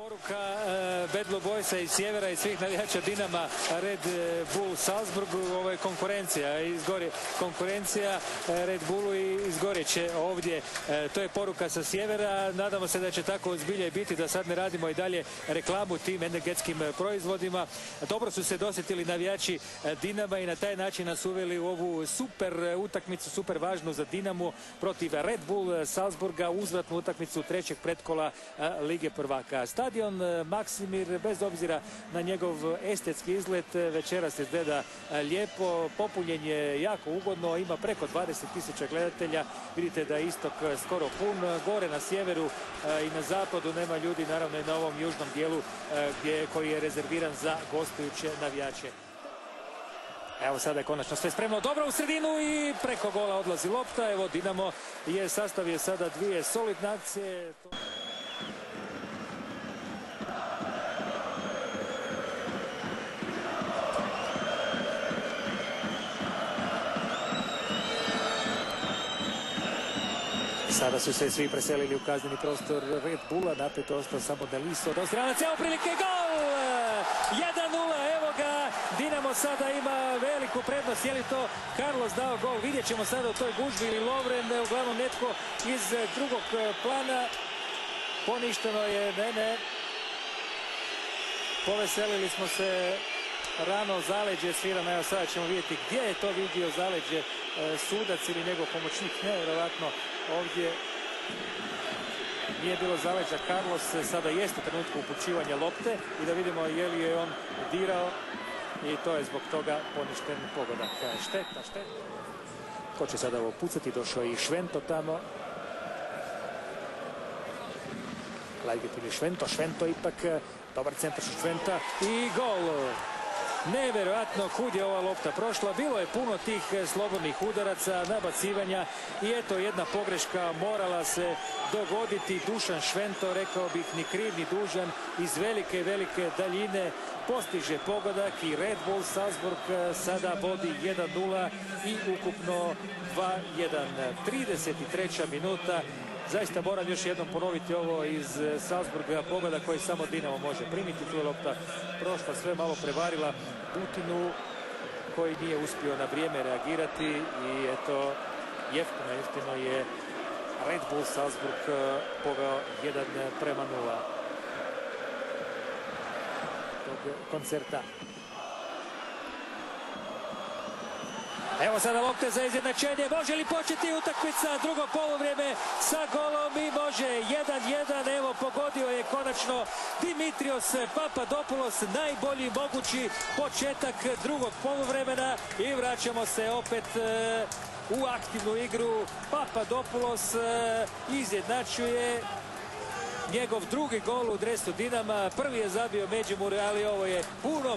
Poruka Bad Blue Boysa iz sjevera i svih navijača Dinama Red Bull Salzburg, ovo je konkurencija, konkurencija Red Bullu i izgorjet će ovdje. To je poruka sa sjevera, nadamo se da će tako zbilja i biti, da sad ne radimo i dalje reklamu tim energetskim proizvodima. Dobro su se dosjetili navijači Dinama i na taj način nas uveli u ovu super utakmicu, super važnu za Dinamo protiv Red Bull Salzburga, uzvratnu utakmicu trećeg pretkola Lige prvaka. Stadion Maksimir, bez obzira na njegov estetski izgled, večeras izgleda lijepo, popunjen je jako ugodno, ima preko 20.000 gledatelja. Vidite da je istok skoro pun, gore na sjeveru i na zapadu nema ljudi, naravno i na ovom južnom dijelu koji je rezerviran za gostujuće navijače. Evo sada je konačno sve spremno, dobro u sredinu i preko gola odlazi lopta. Evo Dinamo je sastavio sada dvije solidne akcije. Sada su se svi preselili u kazneni prostor Red Bulla, napet ostao samo Deliso od Austranac, evo prilike, gol! 1:0, evo ga, Dinamo sada ima veliku prednost, je li to Carlos dao gol, vidjet ćemo sada u toj gužbi ili Lovren, uglavnom netko iz drugog plana, poništeno je, ne, poveselili smo se rano, zaleđe svirano, evo sada ćemo vidjeti gdje je to vidio zaleđe, sudac ili njegov pomoćnik, nevjerovatno. Ovdje nije bilo zaleđa, Carlos sada jeste u trenutku upućivanja lopte i da vidimo je li je on dirao i to je zbog toga poništen pogodak. Šteta. Ko će sada ovo pucati, došao je i Švento tamo. Lajgetili Švento ipak, dobar centar Šventa i gol! Nevjerojatno kud je ova lopta prošla, bilo je puno tih slobodnih udaraca, nabacivanja i eto jedna pogreška morala se dogoditi. Dušan Švento, rekao bih ni kriv ni dužan, iz velike daljine postiže pogodak i Red Bull Salzburg sada vodi 1:0 i ukupno 2:1. 33. minuta. Zaista moram još jednom ponoviti ovo iz Salzburga, pogoda koji samo Dinamo može primiti. Tu je lopta prošla, sve malo prevarila Butinu koji nije uspio na vrijeme reagirati i eto jeftino je Red Bull Salzburg poveo 1:0 tog koncerta. Evo sada lopte za izjednačenje, može li početi utakmica, drugo poluvrijeme sa golom i može 1:1, evo pogodio je konačno Dimitrios Papadopoulos, najbolji mogući početak drugog poluvremena i vraćamo se opet u aktivnu igru. Papadopoulos izjednačuje njegov drugi gol u dresu Dinama, prvi je zabio Međimur, ali ovo je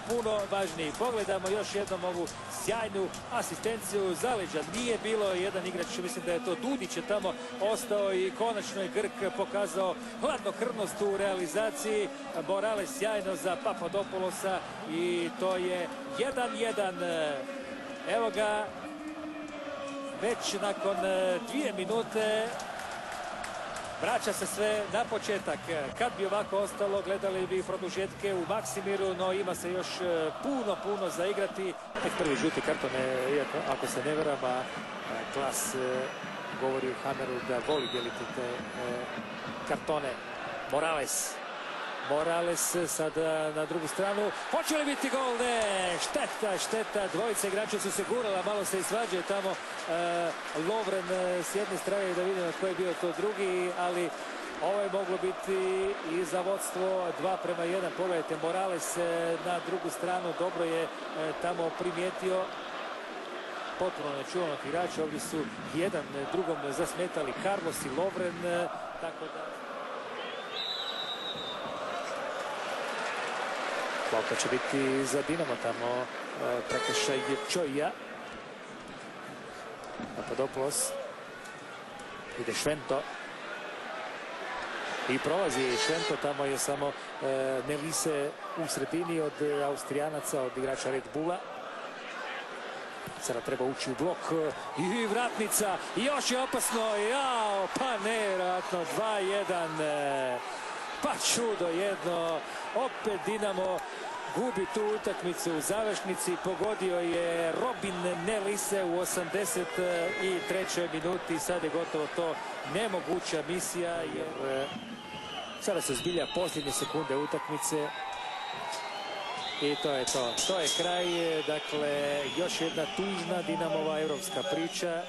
puno važniji. Pogledamo još jednom ovu sjajnu asistenciju, zaleđa nije bilo, jedan igrač, mislim da je to Dudić, je tamo ostao i konačno je Grk pokazao hladnokrvnost u realizaciji. Morales sjajno za Papadopoulosa i to je 1:1. Evo ga, već nakon 2 minute vraća se sve na početak. Kad bi ovako ostalo, gledali bi produžetke u Maksimiru, no ima se još puno za igrati. Tek prvi žuti karton, iako ako se ne varam, a Klas govori u Hammeru da voli dijeliti te kartone. Morales sada na drugu stranu. Hoće li biti gol? Ne, šteta. Dvojice igrača su se gurala, malo se isvađaju tamo. Lovren s jedne strane, da vidimo tko je bio to drugi, ali ovo je moglo biti i za vodstvo 2:1. Pogledajte, Morales na drugu stranu, dobro je tamo primijetio. Potpuno nečuvanog igrača, ovdje su jedan drugom zasmetali Carlos i Lovren, tako da... Lopta će biti za Dinamo, tamo prekršaj Čoja. Papadopoulos. Ide Švento. I prolazi Švento, tamo je samo Nelise u sredini od Austrijanaca, od igrača Red Bulla. Sada treba ući u blok i vratnica. Još je opasno, pa nevjerojatno, 2:1. Pa čudo jedno, opet Dinamo gubi tu utakmicu u završnici. Pogodio je Robin Nelise u 83. minuti. Sad je gotovo to nemoguća misija, jer sada se zbilja posljednje sekunde utakmice. I to je to. To je kraj. Dakle, još jedna tužna Dinamova europska priča.